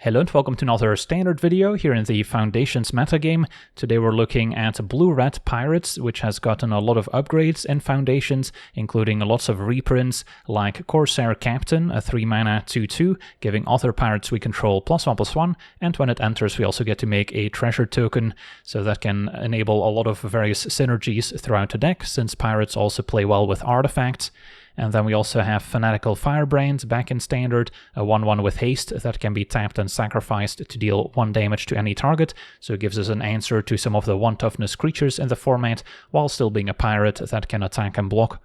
Hello and welcome to another standard video here in the Foundations metagame. Today we're looking at Blue-Red Pirates, which has gotten a lot of upgrades in Foundations, including lots of reprints like Corsair Captain, a 3-mana 2/2, giving other pirates we control +1/+1, and when it enters we also get to make a treasure token, so that can enable a lot of various synergies throughout the deck, since pirates also play well with artifacts. And then we also have Fanatical Firebrand back in Standard, a 1/1 with haste that can be tapped and sacrificed to deal 1 damage to any target, so it gives us an answer to some of the 1 toughness creatures in the format, while still being a pirate that can attack and block.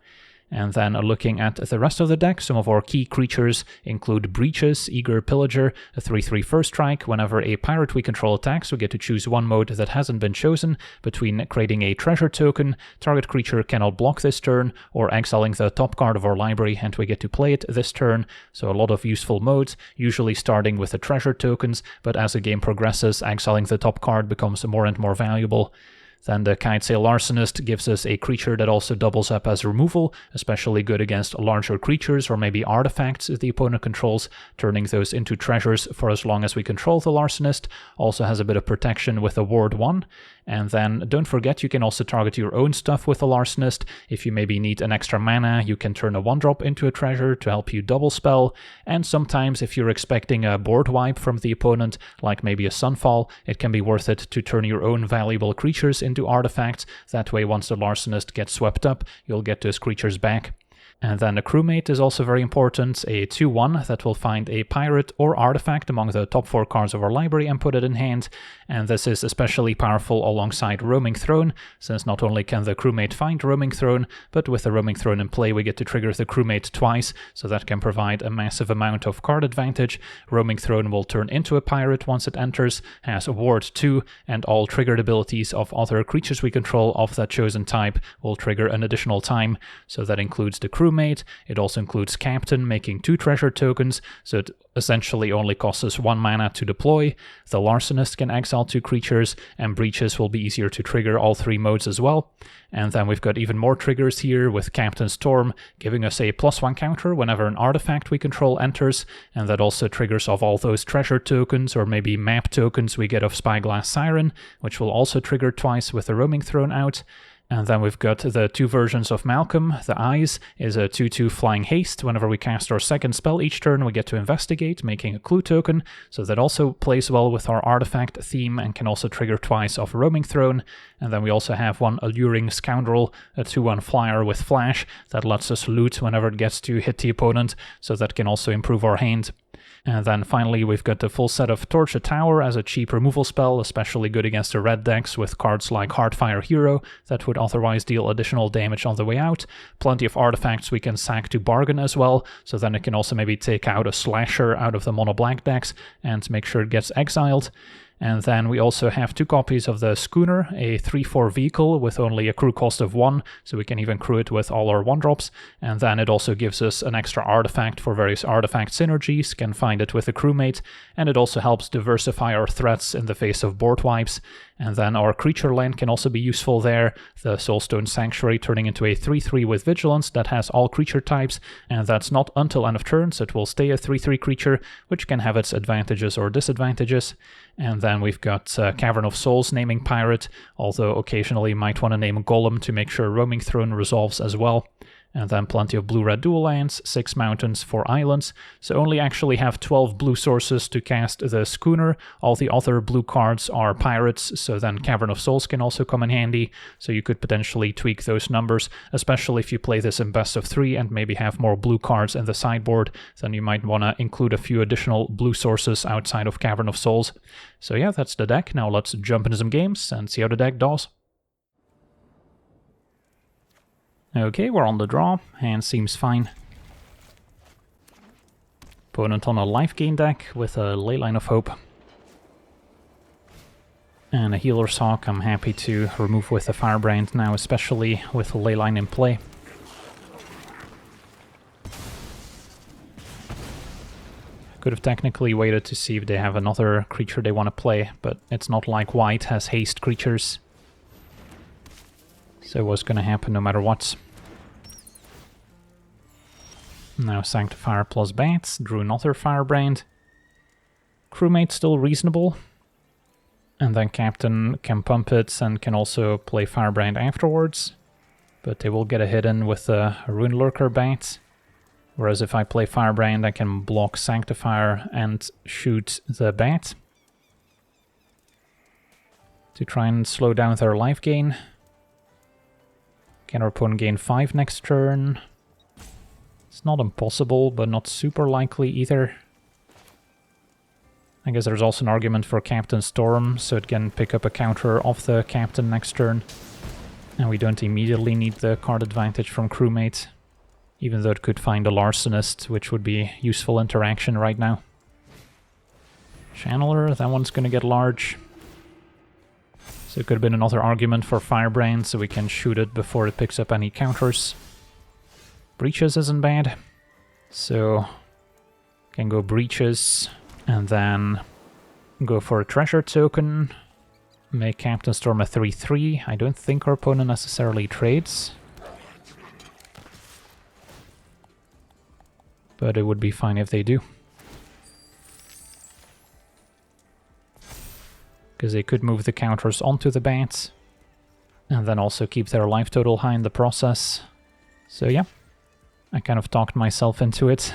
And then looking at the rest of the deck, some of our key creatures include Breaches, Eager Pillager, a 3/3 first strike. Whenever a pirate we control attacks, we get to choose one mode that hasn't been chosen between creating a treasure token, target creature cannot block this turn, or exiling the top card of our library and we get to play it this turn. So a lot of useful modes, usually starting with the treasure tokens, but as the game progresses, exiling the top card becomes more and more valuable. Then the Kitesail Larcenist gives us a creature that also doubles up as removal, especially good against larger creatures or maybe artifacts the opponent controls, turning those into treasures for as long as we control the Larcenist. Also has a bit of protection with a Ward 1. And then don't forget you can also target your own stuff with the Larcenist. If you maybe need an extra mana, you can turn a 1-drop into a treasure to help you double spell. And sometimes if you're expecting a board wipe from the opponent, like maybe a Sunfall, it can be worth it to turn your own valuable creatures into artifacts. That way once the Larcenist gets swept up, you'll get those creatures back. And then the Crewmate is also very important, a 2/1 that will find a pirate or artifact among the top 4 cards of our library and put it in hand. And this is especially powerful alongside Roaming Throne, since not only can the Crewmate find Roaming Throne, but with the Roaming Throne in play we get to trigger the Crewmate twice, so that can provide a massive amount of card advantage. Roaming Throne will turn into a pirate once it enters, has a Ward 2, and all triggered abilities of other creatures we control of that chosen type will trigger an additional time, so that includes the Crewmate. It also includes Captain, making 2 treasure tokens, so it essentially only costs us 1 mana to deploy. The Larcenist can exile 2 creatures, and Breaches will be easier to trigger all 3 modes as well. And then we've got even more triggers here with Captain Storm, giving us a +1 counter whenever an artifact we control enters, and that also triggers off all those treasure tokens or maybe map tokens we get of Spyglass Siren, which will also trigger twice with the Roaming Throne out. And then we've got the 2 versions of Malcolm. The Eyes is a 2/2 flying haste. Whenever we cast our second spell each turn, we get to investigate, making a clue token. So that also plays well with our artifact theme and can also trigger twice off Roaming Throne. And then we also have one Alluring Scoundrel, a 2/1 flyer with flash that lets us loot whenever it gets to hit the opponent. So that can also improve our hand. And then finally we've got the full set of Torch a Tower as a cheap removal spell, especially good against the red decks with cards like Heartfire Hero that would otherwise deal additional damage on the way out. Plenty of artifacts we can sack to bargain as well, so then it can also maybe take out a Slasher out of the mono black decks and make sure it gets exiled. And then we also have 2 copies of the Schooner, a 3/4 vehicle with only a crew cost of 1, so we can even crew it with all our 1-drops. And then it also gives us an extra artifact for various artifact synergies, can find it with a crewmate, and it also helps diversify our threats in the face of board wipes. And then our creature land can also be useful there, the Soulstone Sanctuary turning into a 3/3 with Vigilance that has all creature types, and that's not until end of turn, so it will stay a 3/3 creature, which can have its advantages or disadvantages. And then we've got Cavern of Souls naming pirate, although occasionally you might want to name a Golem to make sure Roaming Throne resolves as well. And then plenty of blue-red dual lands, 6 mountains, 4 islands, so only actually have 12 blue sources to cast the Schooner. All the other blue cards are pirates, so then Cavern of Souls can also come in handy, so you could potentially tweak those numbers, especially if you play this in best of 3 and maybe have more blue cards in the sideboard, then you might want to include a few additional blue sources outside of Cavern of Souls. So yeah, that's the deck. Now let's jump into some games and see how the deck does. Okay, we're on the draw. Hand seems fine. Opponent on a life gain deck with a Leyline of Hope. And a Healer's Hawk I'm happy to remove with a Firebrand now, especially with Leyline in play. Could have technically waited to see if they have another creature they want to play, but it's not like white has haste creatures. So what's going to happen no matter what. Now Sanctifier plus Bats, drew another Firebrand. Crewmate still reasonable. And then Captain can pump it and can also play Firebrand afterwards. But they will get a hit in with the Rune Lurker Bat. Whereas if I play Firebrand, I can block Sanctifier and shoot the Bat to try and slow down their life gain. Can our opponent gain 5 next turn? It's not impossible, but not super likely either. I guess there's also an argument for Captain Storm, so it can pick up a counter off the Captain next turn. And we don't immediately need the card advantage from Crewmate, even though it could find a Larcenist, which would be useful interaction right now. Channeler, that one's gonna get large. So it could have been another argument for Firebrand, so we can shoot it before it picks up any counters. Breaches isn't bad. So, can go Breaches, and then go for a Treasure Token. Make Captain Storm a 3/3. I don't think our opponent necessarily trades. But it would be fine if they do. Because they could move the counters onto the Bat. And then also keep their life total high in the process. So yeah, I kind of talked myself into it.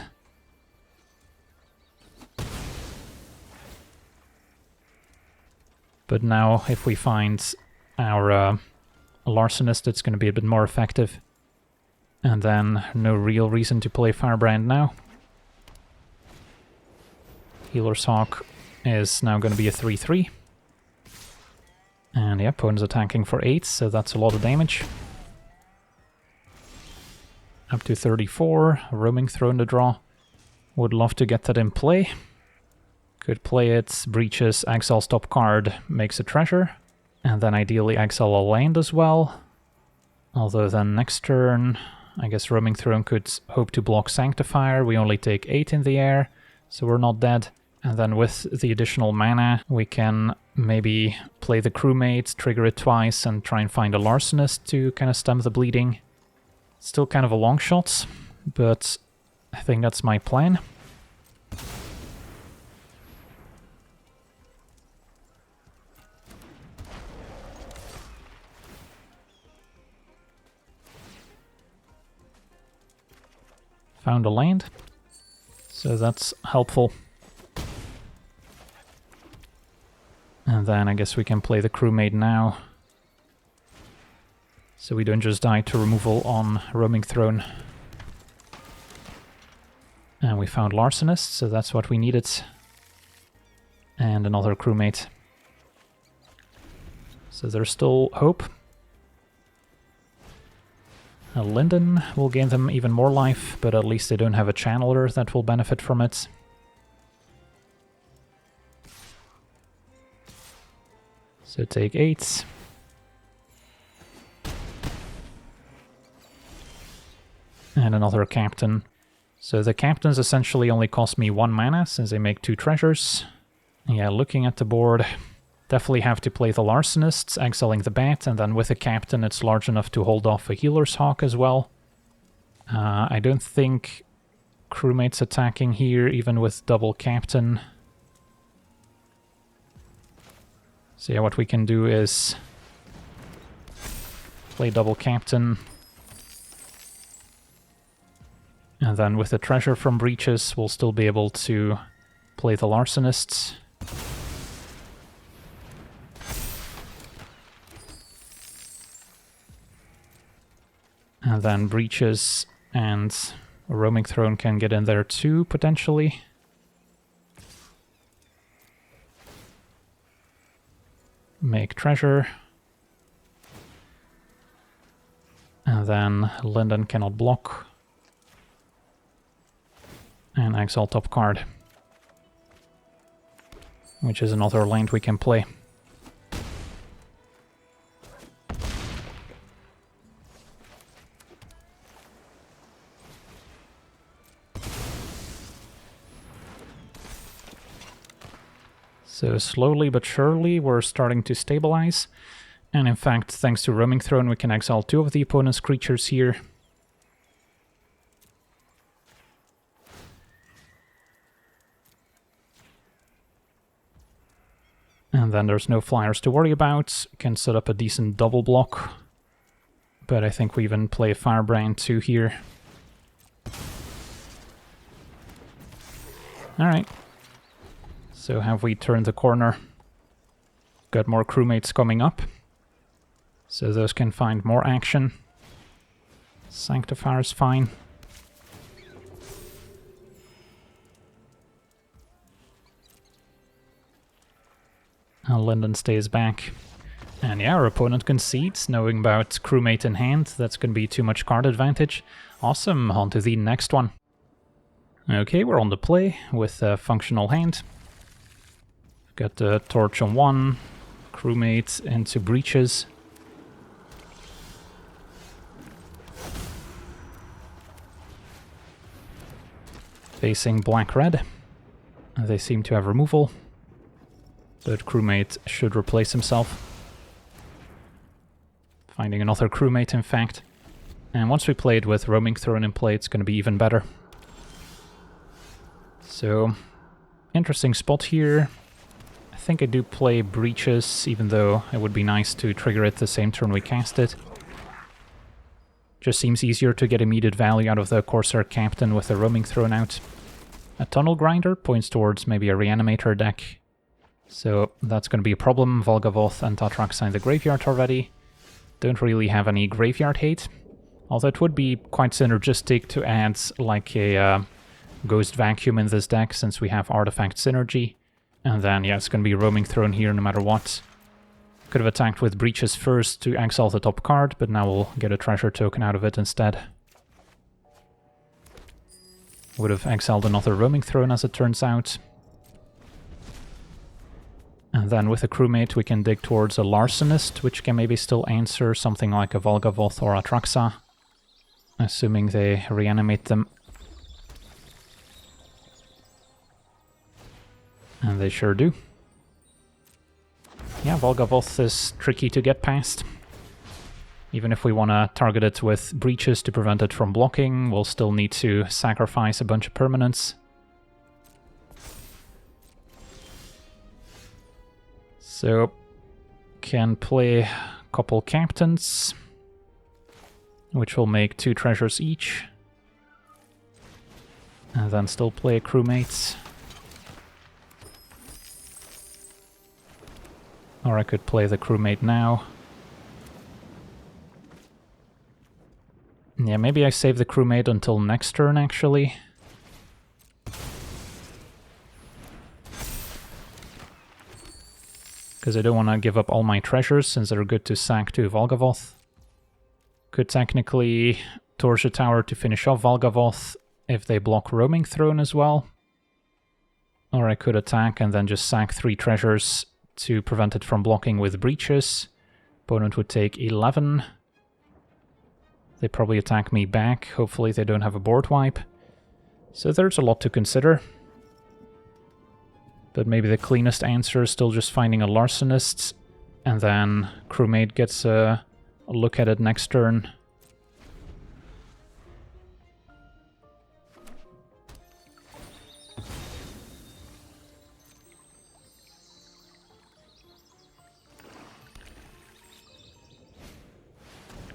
But now, if we find our Larcenist, it's going to be a bit more effective. And then, no real reason to play Firebrand now. Healer's Hawk is now going to be a 3/3. And yeah, opponent's attacking for 8, so that's a lot of damage. Up to 34, Roaming Throne to draw. Would love to get that in play. Could play it, Breaches, exiles top card, makes a treasure. And then ideally exile a land as well. Although then next turn, I guess Roaming Throne could hope to block Sanctifier. We only take 8 in the air, so we're not dead. And then with the additional mana, we can maybe play the Crewmate, trigger it twice, and try and find a Larcenist to kind of stem the bleeding. Still kind of a long shot, but I think that's my plan. Found a land, so that's helpful. And then I guess we can play the Crewmate now, so we don't just die to removal on Roaming Throne. And we found Larcenist, so that's what we needed. And another Crewmate. So there's still hope. Linden will gain them even more life, but at least they don't have a Channeler that will benefit from it. So take 8. And another Captain. So the Captains essentially only cost me 1 mana, since they make 2 treasures. Yeah, looking at the board, definitely have to play the Larcenists, exiling the Bat, and then with a Captain it's large enough to hold off a Healer's Hawk as well. I don't think Crewmate's attacking here, even with double Captain. So yeah, what we can do is play double Captain. And then with the treasure from Breaches, we'll still be able to play the Larcenists. And then Breaches and a Roaming Throne can get in there too, potentially. Make treasure. And then Linden cannot block. And exile top card. Which is another land we can play. So slowly but surely we're starting to stabilize. And in fact, thanks to Roaming Throne, we can exile 2 of the opponent's creatures here. And then there's no flyers to worry about. Can set up a decent double block. But I think we even play Firebrand 2 here. Alright. So have we turned the corner? Got more crewmates coming up. So those can find more action. Sanctifier's fine. Linden stays back. And yeah, our opponent concedes, knowing about crewmate in hand. That's going to be too much card advantage. Awesome, on to the next one. Okay, we're on the play with a functional hand. Got the torch on one, crewmate into breaches. Facing black-red. They seem to have removal. But crewmate should replace himself. Finding another crewmate, in fact. And once we play it with roaming throne in play, it's going to be even better. So, interesting spot here. I think I do play breaches, even though it would be nice to trigger it the same turn we cast it. Just seems easier to get immediate value out of the Corsair Captain with the roaming throne out. A Tunnel Grinder points towards maybe a Reanimator deck. So that's going to be a problem. Volgavoth and Tatraxa in the graveyard already. Don't really have any graveyard hate. Although it would be quite synergistic to add like a Ghost Vacuum in this deck, since we have Artifact Synergy. And then, yeah, it's going to be Roaming Throne here no matter what. Could have attacked with Breaches first to exile the top card, but now we'll get a treasure token out of it instead. Would have exiled another Roaming Throne as it turns out. And then with a crewmate we can dig towards a Larcenist, which can maybe still answer something like a Volgavoth or a Traxa. Assuming they reanimate them. And they sure do. Yeah, Volgavoth is tricky to get past. Even if we want to target it with breaches to prevent it from blocking, we'll still need to sacrifice a bunch of permanents. So, can play a couple captains, which will make 2 treasures each. And then still play crewmates. Or I could play the crewmate now. Yeah, maybe I save the crewmate until next turn, actually. Because I don't want to give up all my treasures, since they're good to sack to Volgavoth. Could technically torch a tower to finish off Volgavoth if they block Roaming Throne as well. Or I could attack and then just sack 3 treasures to prevent it from blocking with breaches. Opponent would take 11. They probably attack me back. Hopefully they don't have a board wipe. So there's a lot to consider. But maybe the cleanest answer is still just finding a Larcenist, and then crewmate gets a look at it next turn.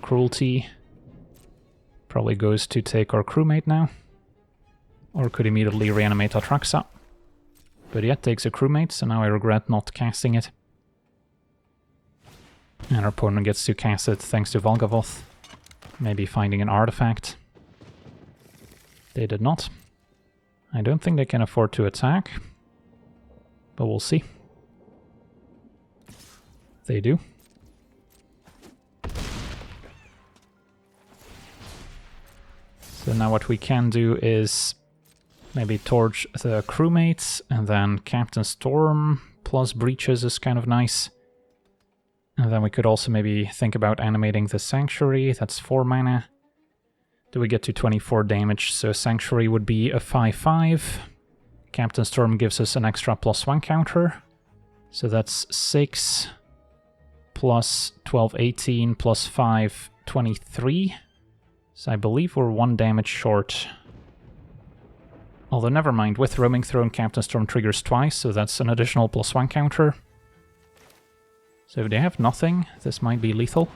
Cruelty probably goes to take our crewmate now. Or could immediately reanimate Atraxa. But yeah, takes a crewmate, so now I regret not casting it. And our opponent gets to cast it thanks to Volgavoth. Maybe finding an artifact. They did not. I don't think they can afford to attack. But we'll see. They do. So now what we can do is maybe torch the crewmates, and then Captain Storm plus breaches is kind of nice. And then we could also maybe think about animating the Sanctuary, that's 4 mana. Do we get to 24 damage? So Sanctuary would be a 5/5. Captain Storm gives us an extra +1 counter. So that's 6 plus 12, 18 plus 5, 23. So I believe we're 1 damage short. Although never mind, with Roaming Throne Captain Storm triggers twice, so that's an additional +1 counter. So if they have nothing, this might be lethal.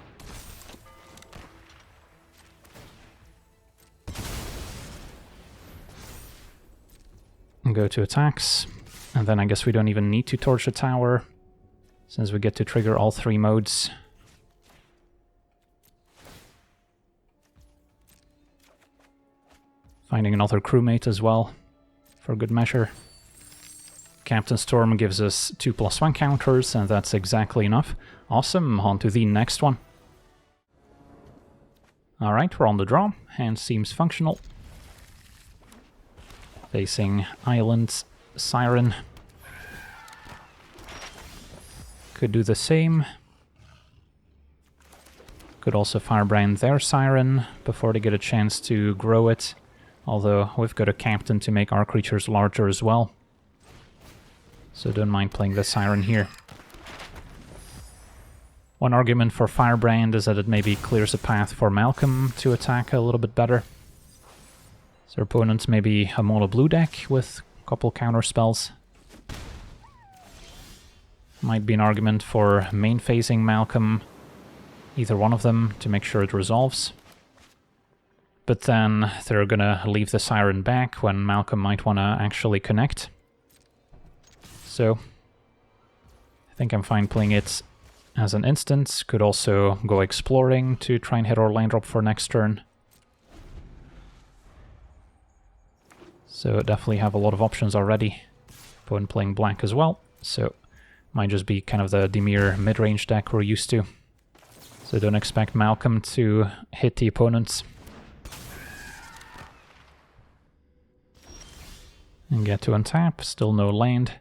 And go to attacks. And then I guess we don't even need to torch the tower, since we get to trigger all 3 modes. Finding another crewmate as well, for good measure. Captain Storm gives us 2+1 counters, and that's exactly enough. Awesome, on to the next one. Alright, we're on the draw. Hand seems functional. Facing Island Siren. Could do the same. Could also firebrand their Siren before they get a chance to grow it. Although we've got a captain to make our creatures larger as well. So don't mind playing the Siren here. One argument for Firebrand is that it maybe clears a path for Malcolm to attack a little bit better. So opponents maybe a mono blue deck with a couple counter spells. Might be an argument for main phasing Malcolm, either one of them, to make sure it resolves. But then they're gonna leave the Siren back when Malcolm might wanna actually connect. So I think I'm fine playing it as an instant. Could also go exploring to try and hit our land drop for next turn. So definitely have a lot of options already. Opponent playing black as well, so might just be kind of the Dimir mid-range deck we're used to. So don't expect Malcolm to hit the opponents. And get to untap, still no land.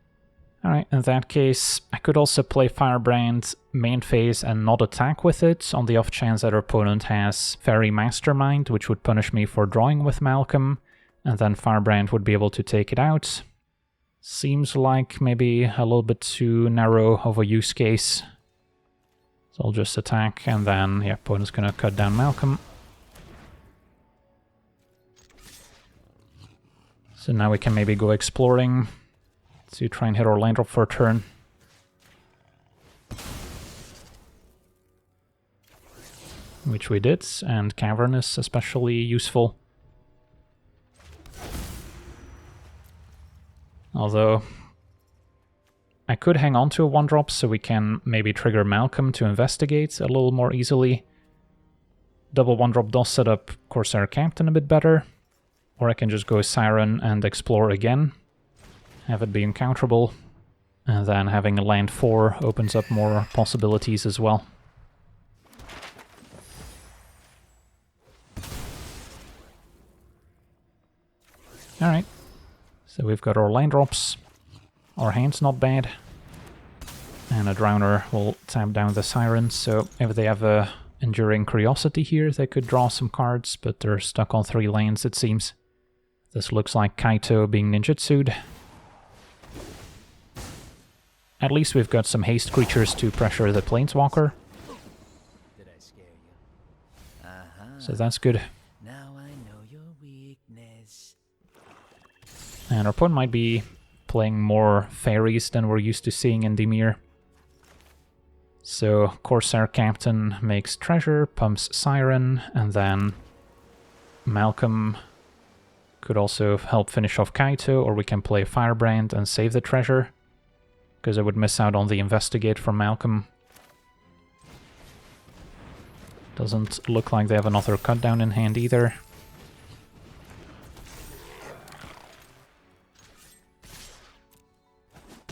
Alright, in that case, I could also play Firebrand main phase and not attack with it, on the off chance that our opponent has Fairy Mastermind, which would punish me for drawing with Malcolm, and then Firebrand would be able to take it out. Seems like maybe a little bit too narrow of a use case. So I'll just attack, and then, yeah, opponent's gonna cut down Malcolm. So now we can maybe go exploring to try and hit our land drop for a turn. Which we did, and Cavern is especially useful. Although I could hang on to a 1-drop so we can maybe trigger Malcolm to investigate a little more easily. Double 1-drop does set up Corsair Captain a bit better. Or I can just go Siren and explore again. Have it be uncounterable, and then having a land 4 opens up more possibilities as well. Alright, so we've got our land drops, our hand's not bad, and a Drowner will tap down the Siren, so if they have a Enduring Curiosity here, they could draw some cards, but they're stuck on 3 lands it seems. This looks like Kaito being ninjutsu'd. At least we've got some haste creatures to pressure the Planeswalker. Did I scare you? So that's good. Now I know your weakness. And our opponent might be playing more fairies than we're used to seeing in Dimir. So Corsair Captain makes treasure, pumps Siren, and then Malcolm could also help finish off Kaito, or we can play Firebrand and save the treasure. Because I would miss out on the Investigate from Malcolm. Doesn't look like they have another cut down in hand either.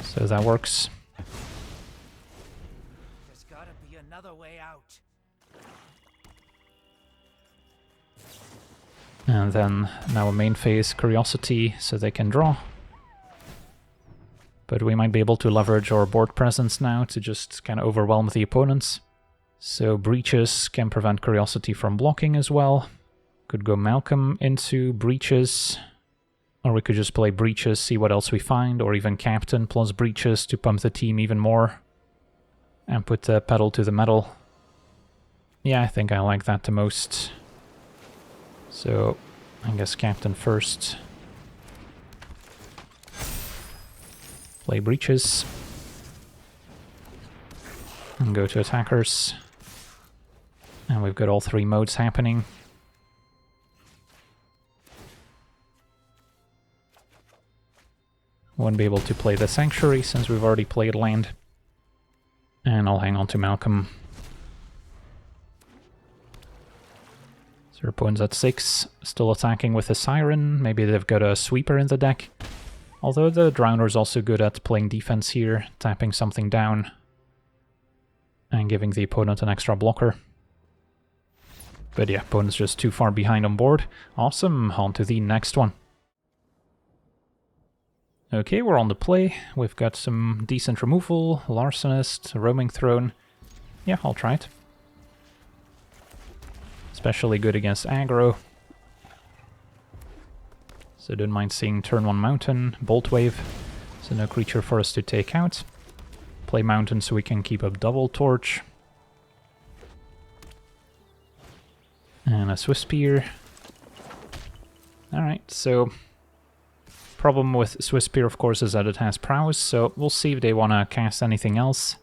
So that works. There's gotta be another way out. And then now a main phase Curiosity so they can draw. But we might be able to leverage our board presence now to just kind of overwhelm the opponents. So Breaches can prevent Curiosity from blocking as well. Could go Malcolm into Breaches. Or we could just play Breaches, see what else we find, or even Captain plus Breaches to pump the team even more. And put the pedal to the metal. Yeah, I think I like that the most. So, I guess Captain first. Play Breaches. And and go to attackers. And we've got all three modes happening. Won't be able to play the Sanctuary since we've already played land. And I'll hang on to Malcolm. So our opponent's at 6, still attacking with a Siren. Maybe they've got a Sweeper in the deck. Although the Drowner's also good at playing defense here, tapping something down and giving the opponent an extra blocker. But yeah, opponent's just too far behind on board. Awesome, on to the next one. Okay, we're on the play. We've got some decent removal, Larcenist, Roaming Throne. Yeah, I'll try it. Especially good against aggro. So don't mind seeing turn 1 Mountain, Bolt Wave. So no creature for us to take out. Play Mountain so we can keep up Double Torch. And a Swift Spear. Alright, so... problem with Swift Spear, of course, is that it has prowess, so we'll see if they want to cast anything else.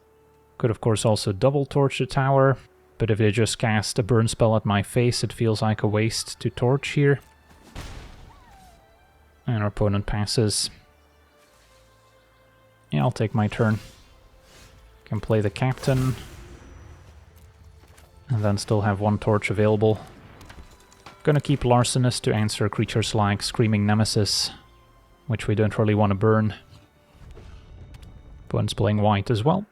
Could, of course, also Double Torch the tower, but if they just cast a burn spell at my face, it feels like a waste to torch here. And our opponent passes. Yeah, I'll take my turn. Can play the Captain. And then still have one torch available. Gonna keep Larcenist to answer creatures like Screaming Nemesis, which we don't really want to burn. Opponent's playing white as well.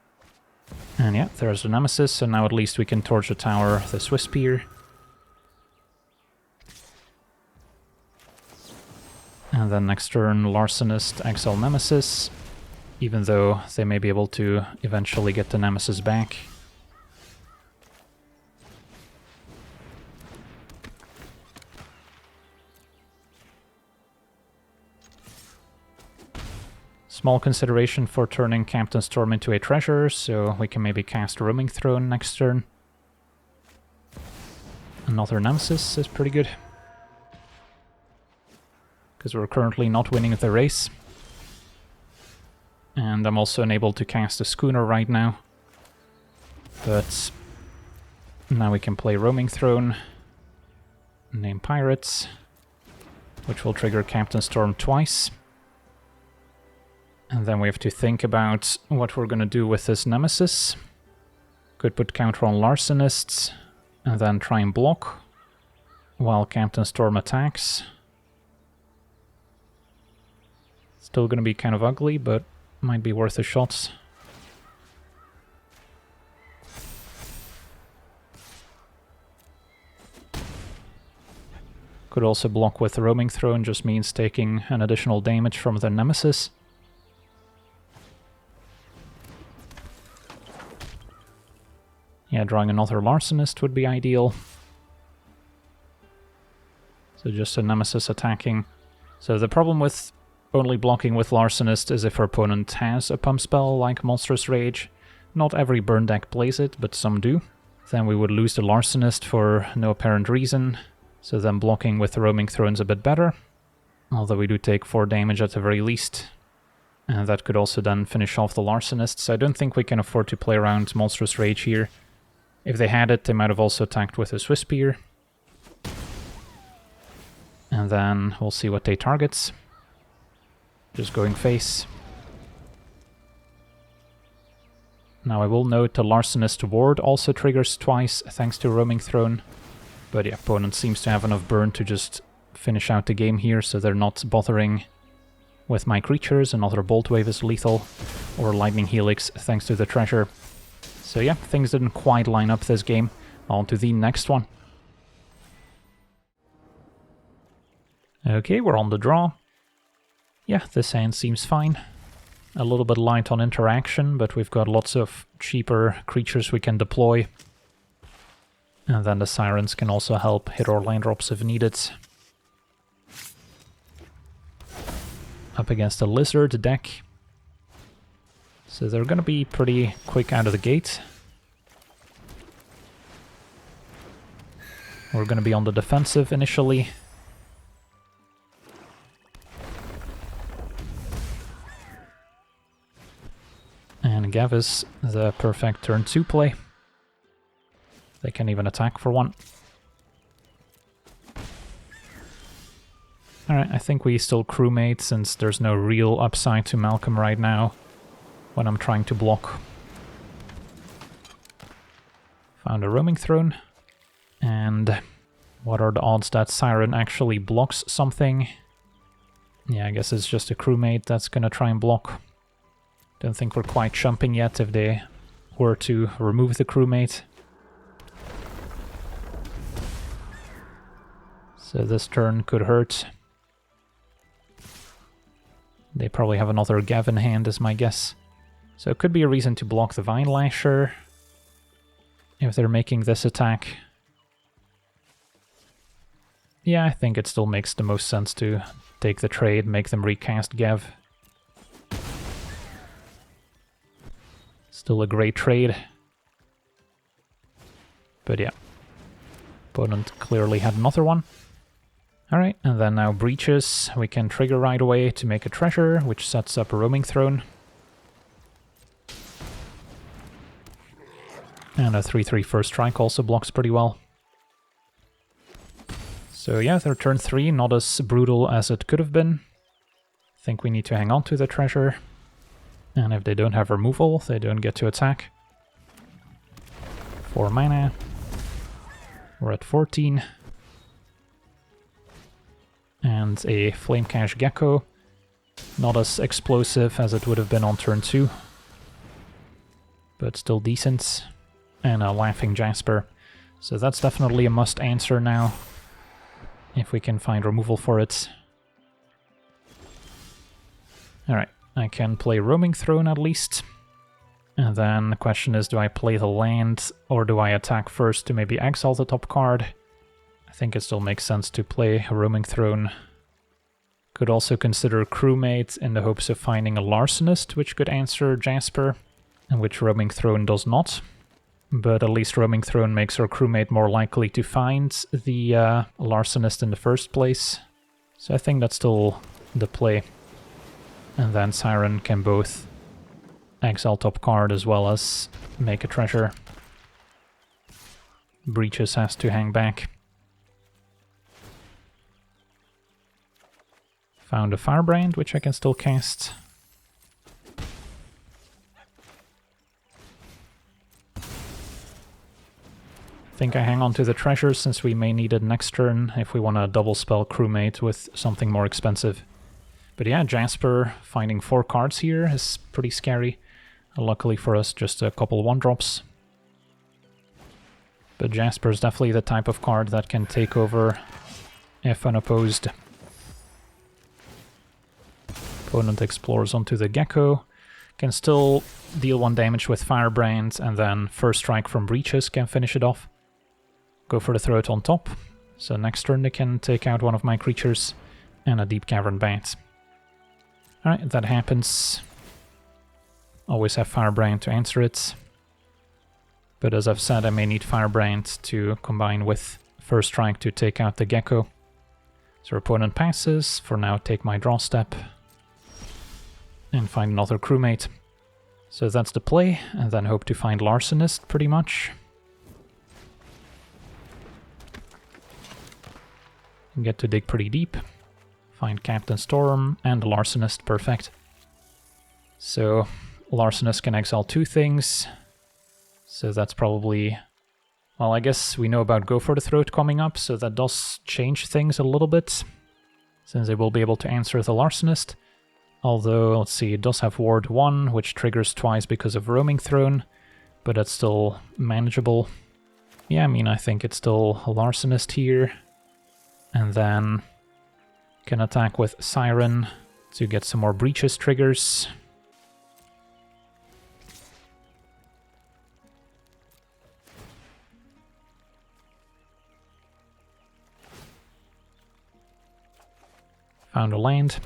And yeah, there's the Nemesis, so now at least we can torch the tower, the Swift Spear. And then next turn, Larcenist, exile Nemesis, even though they may be able to eventually get the Nemesis back. Small consideration for turning Captain Storm into a treasure, so we can maybe cast Roaming Throne next turn. Another Nemesis is pretty good. Because we're currently not winning the race. And I'm also unable to cast a Schooner right now. But now we can play Roaming Throne, name Pirates, which will trigger Captain Storm twice. And then we have to think about what we're gonna do with this Nemesis. Could put counter on Larcenists, and then try and block while Captain Storm attacks. Still gonna be kind of ugly, but might be worth a shot. Could also block with Roaming Throne, just means taking an additional damage from the Nemesis. Yeah, drawing another Larcenist would be ideal. So just a Nemesis attacking. So the problem with only blocking with Larcenist is if our opponent has a pump spell like Monstrous Rage. Not every burn deck plays it, but some do. Then we would lose the Larcenist for no apparent reason. So then blocking with the Roaming Throne's a bit better. Although we do take 4 damage at the very least. And that could also then finish off the Larcenist. So I don't think we can afford to play around Monstrous Rage here. If they had it, they might have also attacked with a Swift Spear. And then we'll see what they targets. Just going face. Now I will note the Larcenist ward also triggers twice thanks to Roaming Throne. But yeah, opponent seems to have enough burn to just finish out the game here, so they're not bothering with my creatures. Another Bolt Wave is lethal, or Lightning Helix thanks to the treasure. So yeah, things didn't quite line up this game. On to the next one. Okay, we're on the draw. Yeah, this hand seems fine. A little bit light on interaction, but we've got lots of cheaper creatures we can deploy. And then the Sirens can also help hit our land drops if needed. Up against a Lizard deck. So they're gonna be pretty quick out of the gate. We're gonna be on the defensive initially. And Gav is the perfect turn 2 play. They can even attack for one. Alright, I think we still crewmate since there's no real upside to Malcolm right now when I'm trying to block. Found a roaming throne. And what are the odds that Siren actually blocks something? Yeah, I guess it's just a crewmate that's gonna try and block. Don't think we're quite jumping yet if they were to remove the crewmate. So this turn could hurt. They probably have another Gav in hand, is my guess. So it could be a reason to block the Vine Lasher if they're making this attack. Yeah, I think it still makes the most sense to take the trade, make them recast Gav. Still a great trade. But yeah, opponent clearly had another one. Alright, and then now breaches. We can trigger right away to make a treasure, which sets up a roaming throne. And a 3/3 first strike also blocks pretty well. So yeah, their turn 3, not as brutal as it could have been. I think we need to hang on to the treasure. And if they don't have removal, they don't get to attack. 4 mana. We're at 14. And a Flamecash Gecko. Not as explosive as it would have been on turn 2. But still decent. And a Laughing Jasper. So that's definitely a must answer now. If we can find removal for it. Alright, I can play Roaming Throne at least. And then the question is, do I play the land or do I attack first to maybe exile the top card? I think it still makes sense to play a Roaming Throne. Could also consider Crewmate in the hopes of finding a Larcenist, which could answer Jasper, and which Roaming Throne does not. But at least Roaming Throne makes our crewmate more likely to find the Larcenist in the first place. So I think that's still the play. And then Siren can both exile top card as well as make a treasure. Breaches has to hang back. Found a Firebrand, which I can still cast. I think I hang on to the treasure since we may need it next turn if we want to double spell crewmate with something more expensive. But yeah, Jasper finding 4 cards here is pretty scary. Luckily for us, just a couple 1-drops. But Jasper is definitely the type of card that can take over if unopposed. Opponent explores onto the Gecko. Can still deal 1 damage with Firebrand, and then first strike from Breaches can finish it off. Go for the throat on top. So next turn they can take out one of my creatures and a Deep Cavern Bat. Alright, that happens. Always have Firebrand to answer it. But as I've said, I may need Firebrand to combine with first strike to take out the Gecko. So opponent passes. For now, take my draw step. And find another crewmate. So that's the play, and then hope to find Larcenist pretty much. Get to dig pretty deep. Find Captain Storm and Larcenist, perfect. So Larcenist can exile 2 things. So that's probably... Well, I guess we know about Go for the Throat coming up, so that does change things a little bit. Since they will be able to answer the Larcenist. Although, let's see, it does have Ward 1, which triggers twice because of Roaming Throne. But that's still manageable. Yeah, I mean, I think it's still a Larcenist here. And then can attack with Siren to get some more Breaches triggers. Found a land.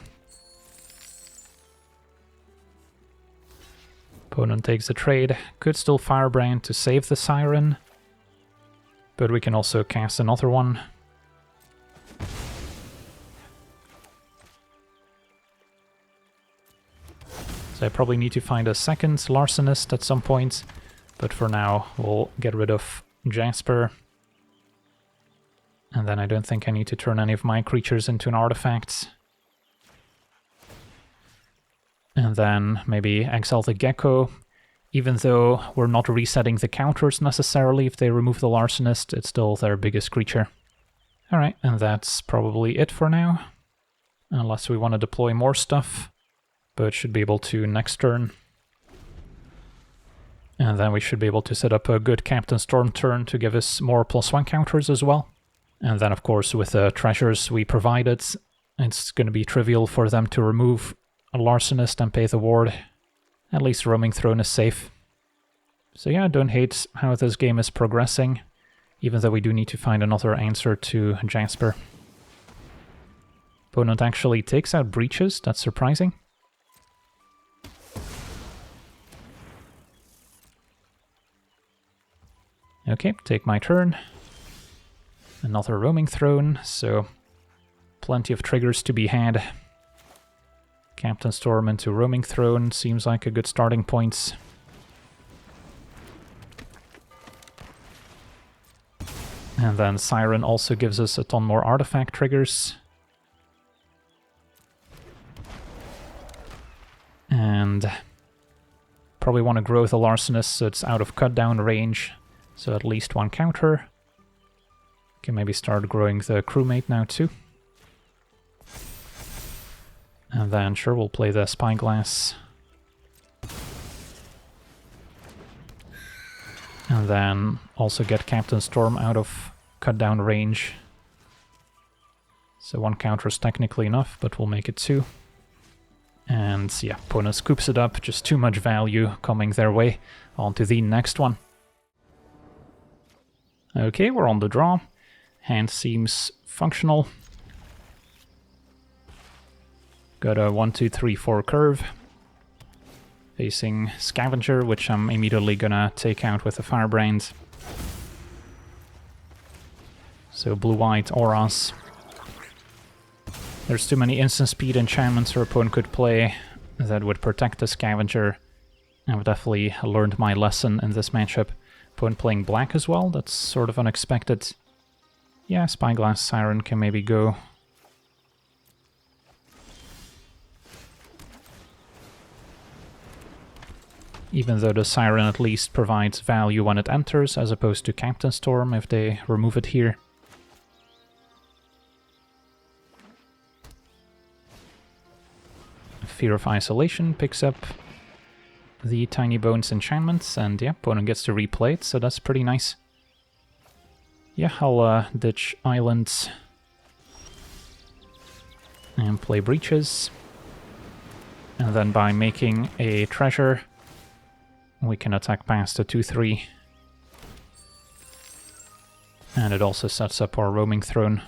Opponent takes the trade. Could still Firebrand to save the Siren. But we can also cast another one. So I probably need to find a second larcenist at some point. But for now, we'll get rid of Jasper. And then I don't think I need to turn any of my creatures into an artifact. And then maybe exile the Gecko. Even though we're not resetting the counters necessarily, if they remove the larcenist, it's still their biggest creature. Alright, and that's probably it for now. Unless we want to deploy more stuff. But should be able to next turn. And then we should be able to set up a good Captain Storm turn to give us more +1 counters as well. And then of course with the treasures we provided, it's going to be trivial for them to remove a larcenist and pay the ward. At least Roaming Throne is safe. So yeah, I don't hate how this game is progressing, even though we do need to find another answer to Jasper. Opponent actually takes out Breaches, that's surprising. Okay, take my turn. Another Roaming Throne, so plenty of triggers to be had. Captain Storm into Roaming Throne seems like a good starting point. And then Siren also gives us a ton more artifact triggers. And probably want to grow the Larcenist so it's out of cut down range. So at least one counter. Can maybe start growing the crewmate now too. And then sure, we'll play the Spyglass. And then also get Captain Storm out of cut down range. So one counter is technically enough, but we'll make it two. And yeah, opponent scoops it up, just too much value coming their way. On to the next one. Okay, we're on the draw. Hand seems functional. Got a 1, 2, 3, 4 curve. Facing Scavenger, which I'm immediately gonna take out with a Firebrand. So blue-white auras. There's too many instant speed enchantments our opponent could play that would protect the Scavenger. I've definitely learned my lesson in this matchup. Opponent playing black as well, that's sort of unexpected. Yeah, Spyglass Siren can maybe go. Even though the Siren at least provides value when it enters, as opposed to Captain Storm if they remove it here. Fear of Isolation picks up the Tiny Bones enchantments, and yeah, opponent gets to replay it, so that's pretty nice. Yeah, I'll ditch Islands and play Breaches. And then by making a treasure, we can attack past the 2-3. And it also sets up our Roaming Throne.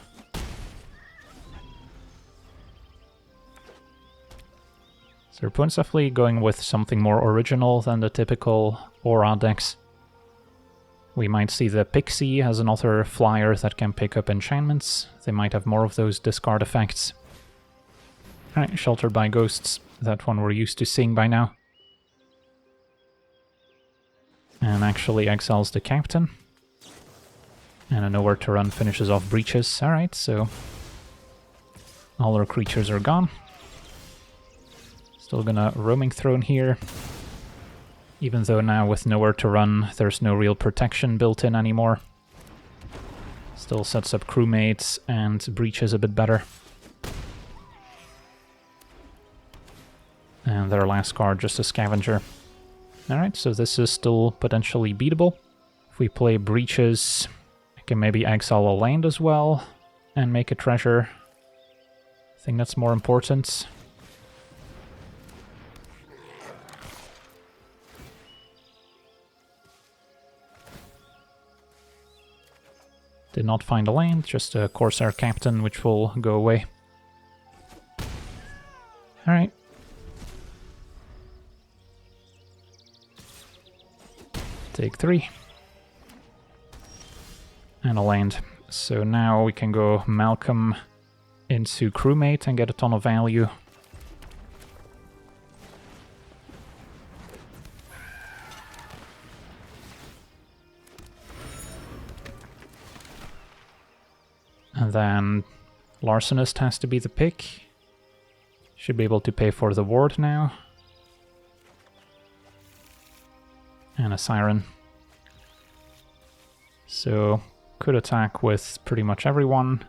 So opponent's definitely going with something more original than the typical Aura decks. We might see the Pixie as another flyer that can pick up enchantments. They might have more of those discard effects. Alright, Sheltered by Ghosts. That one we're used to seeing by now. And actually exiles the Captain. And a Nowhere to Run finishes off Breaches. Alright, so all our creatures are gone. Still gonna Roaming Throne here. Even though now with Nowhere to Run, there's no real protection built in anymore. Still sets up crewmates and Breaches a bit better. And their last card, just a Scavenger. Alright, so this is still potentially beatable. If we play Breaches, I can maybe exile a land as well and make a treasure. I think that's more important. Did not find a land, just a Corsair Captain, which will go away. Alright. Take 3. And a land. So now we can go Malcolm into crewmate and get a ton of value. And then Larcenist has to be the pick. Should be able to pay for the ward now. And a Siren. So, could attack with pretty much everyone.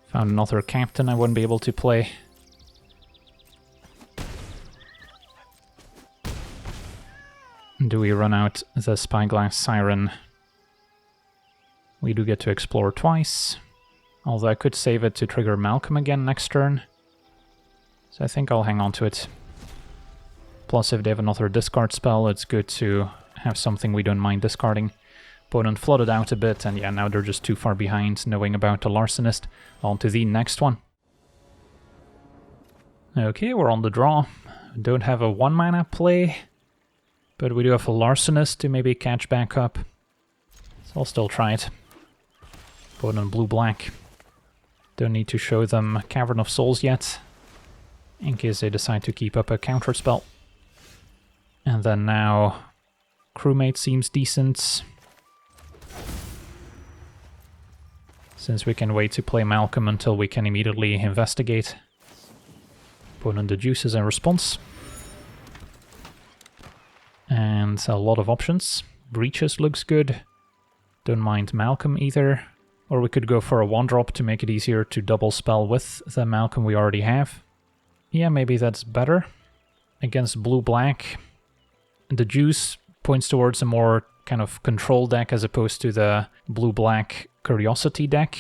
Found another captain I wouldn't be able to play. Do we run out the Spyglass Siren? We do get to explore twice. Although I could save it to trigger Malcolm again next turn. So I think I'll hang on to it. Plus if they have another discard spell, it's good to have something we don't mind discarding. Opponent flooded out a bit, and yeah, now they're just too far behind knowing about the Larcenist. On to the next one. Okay, we're on the draw. Don't have a 1-mana play, but we do have a Larcenist to maybe catch back up. So I'll still try it. Opponent blue-black. Don't need to show them Cavern of Souls yet, in case they decide to keep up a counterspell. And then now, Crewmate seems decent. Since we can wait to play Malcolm until we can immediately investigate. Opponent deduces in response. And a lot of options. Breaches looks good. Don't mind Malcolm either. Or we could go for a 1-drop to make it easier to double spell with the Malcolm we already have. Yeah, maybe that's better. Against blue-black. The juice points towards a more kind of control deck as opposed to the blue-black Curiosity deck.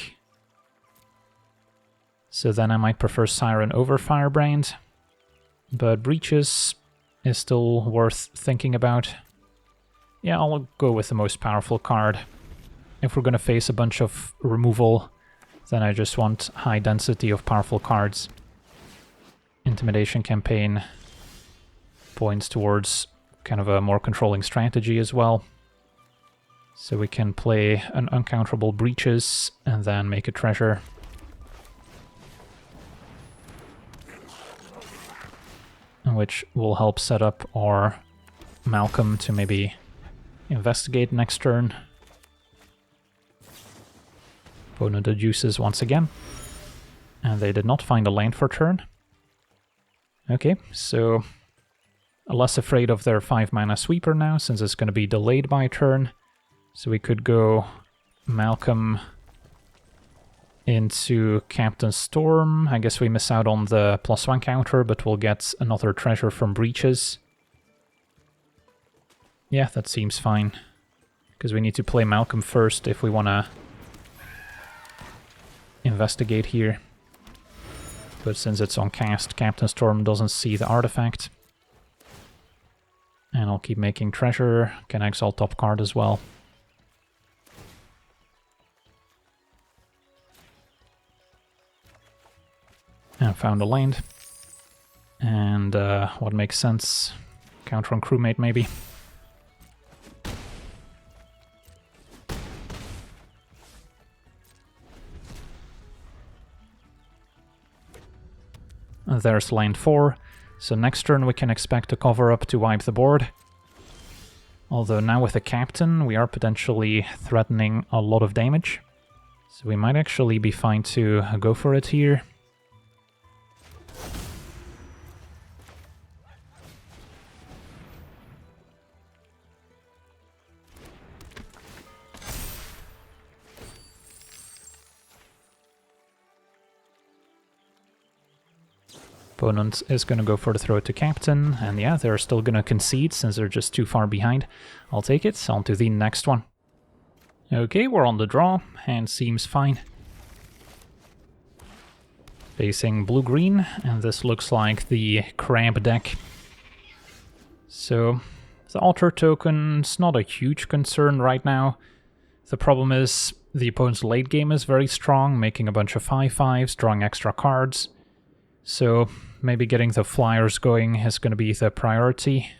So then I might prefer Siren over Firebrand. But Breaches is still worth thinking about. Yeah, I'll go with the most powerful card. If we're gonna face a bunch of removal, then I just want high density of powerful cards. Intimidation Campaign points towards kind of a more controlling strategy as well. So we can play an uncounterable Breaches and then make a treasure. Which will help set up our Malcolm to maybe investigate next turn. Opponent deduces once again. And they did not find a land for turn. Okay, so less afraid of their 5-mana sweeper now, since it's going to be delayed by a turn. So we could go Malcolm into Captain Storm. I guess we miss out on the +1 counter, but we'll get another treasure from Breaches. Yeah, that seems fine. Because we need to play Malcolm first if we want to investigate here. But since it's on cast, Captain Storm doesn't see the artifact. And I'll keep making treasure. Can exile top card as well. And found a land. And what makes sense? Counter on Crewmate maybe. There's land 4. So next turn we can expect a cover up to wipe the board. Although now with a captain we are potentially threatening a lot of damage. So we might actually be fine to go for it here. Opponent is going to go for the throw to captain, and yeah, they're still going to concede since they're just too far behind. I'll take it, on to the next one. Okay, we're on the draw, hand seems fine. Facing blue-green, and this looks like the crab deck. So, the altar token's not a huge concern right now. The problem is, the opponent's late game is very strong, making a bunch of 5/5s, drawing extra cards. So, maybe getting the flyers going is going to be the priority.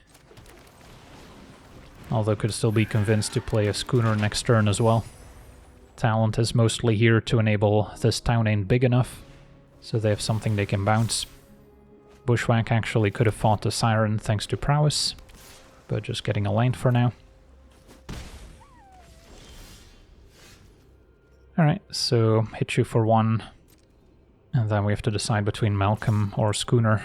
Although could still be convinced to play a schooner next turn as well. Talent is mostly here to enable this town ain't big enough. so they have something they can bounce. Bushwhack actually could have fought the Siren thanks to prowess, but just getting a land for now. Alright, so hit you for 1, and then we have to decide between Malcolm or Schooner.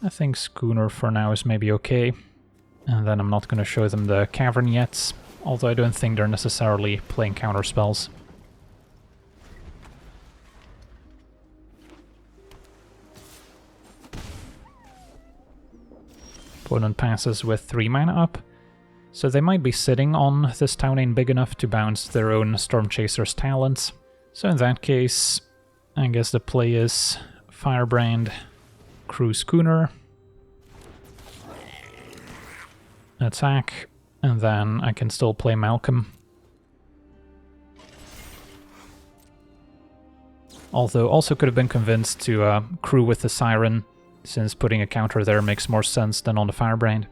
I think Schooner for now is maybe okay, and then I'm not going to show them the Cavern yet, although I don't think they're necessarily playing counter spells. Opponent passes with 3 mana up, so they might be sitting on this town ain't big enough to bounce their own Stormchaser's talents. So in that case, I guess the play is Firebrand, Crew Schooner, attack, and then I can still play Malcolm. Although also could have been convinced to crew with the Siren, since putting a counter there makes more sense than on the Firebrand.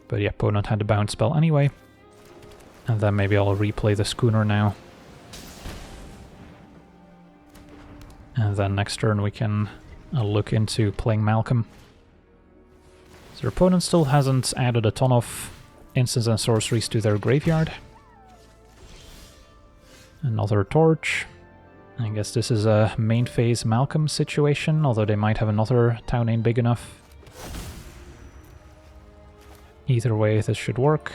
But the opponent had the bounce spell anyway. And then maybe I'll replay the Schooner now. And then next turn we can look into playing Malcolm. So their opponent still hasn't added a ton of instants and sorceries to their graveyard. Another torch. I guess this is a main phase Malcolm situation, although they might have another town ain't big enough. Either way, this should work.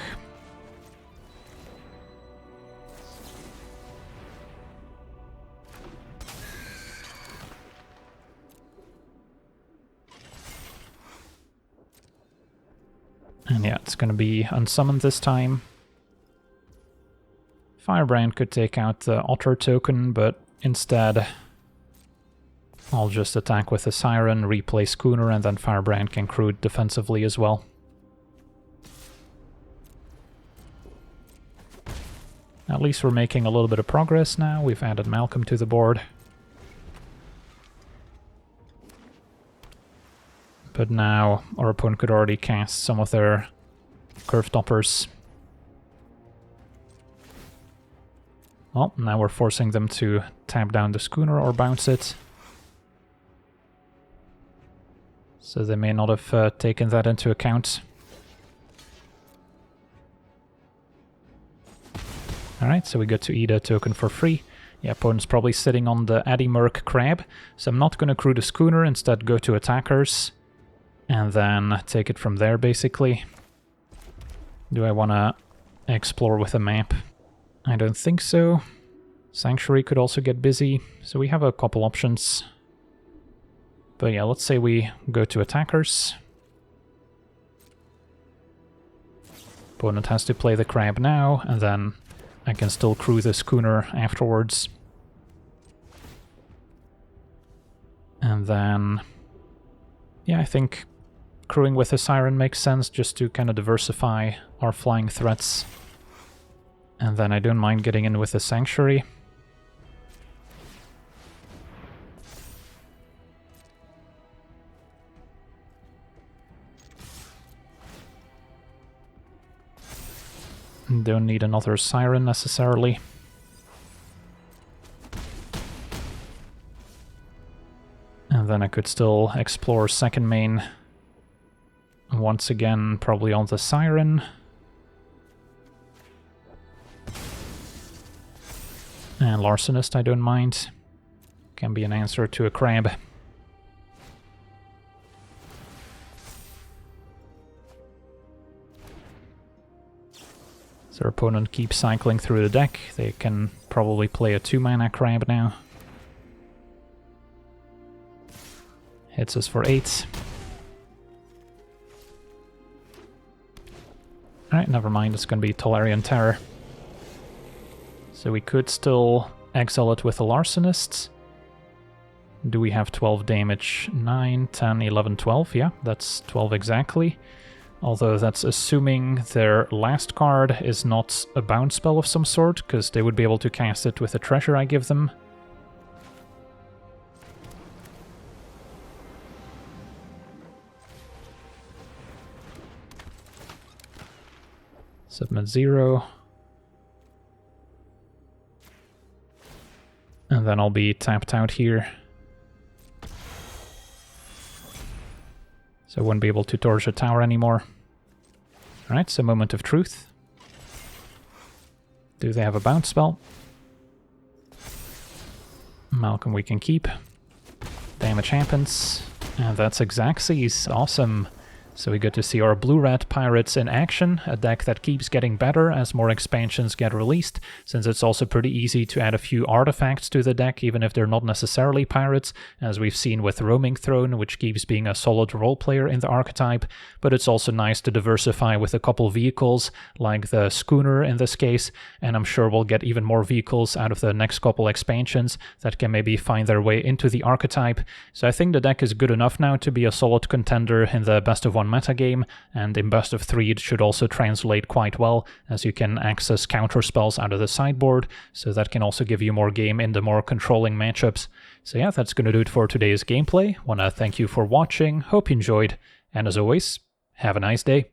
And yeah, it's gonna be unsummoned this time. Firebrand could take out the Otter token, but instead I'll just attack with the Siren, replay Schooner, and then Firebrand can crew defensively as well. At least we're making a little bit of progress now. We've added Malcolm to the board. But now our opponent could already cast some of their Curve Toppers. Well, now we're forcing them to tap down the Schooner or bounce it. So they may not have taken that into account. Alright, so we get to eat a token for free. Yeah, opponent's probably sitting on the Addymerc Crab, so I'm not going to crew the Schooner, instead go to attackers, and then take it from there, basically. Do I want to explore with a map? I don't think so. Sanctuary could also get busy, so we have a couple options. But yeah, let's say we go to attackers. Opponent has to play the crab now, and then I can still crew the Schooner afterwards. And then, yeah, I think crewing with a Siren makes sense just to kind of diversify our flying threats. And then I don't mind getting in with a Sanctuary. Don't need another Siren necessarily. And then I could still explore second main. Once again, probably on the Siren. And Larcenist I don't mind. Can be an answer to a crab. Their opponent keeps cycling through the deck. They can probably play a 2-mana crab now. Hits us for 8. Alright, never mind, it's going to be Tolarian Terror. So we could still exile it with a Larcenist. Do we have 12 damage? 9, 10, 11, 12. Yeah, that's 12 exactly. Although that's assuming their last card is not a bounce spell of some sort, because they would be able to cast it with the treasure I give them. Submit 0. And then I'll be tapped out here. So I won't be able to torch a tower anymore. Alright, so Moment of Truth. Do they have a bounce spell? Malcolm we can keep. Damage happens. And that's Xaxes. Awesome. So we get to see our blue-red pirates in action, a deck that keeps getting better as more expansions get released, since it's also pretty easy to add a few artifacts to the deck, even if they're not necessarily pirates, as we've seen with Roaming Throne, which keeps being a solid role player in the archetype, but it's also nice to diversify with a couple vehicles, like the schooner in this case, and I'm sure we'll get even more vehicles out of the next couple expansions that can maybe find their way into the archetype. So I think the deck is good enough now to be a solid contender in the best of 1 metagame, and in best of 3 it should also translate quite well, as you can access counter spells out of the sideboard, so that can also give you more game in the more controlling matchups. So yeah, that's gonna do it for today's gameplay. Wanna thank you for watching, hope you enjoyed, and as always, have a nice day.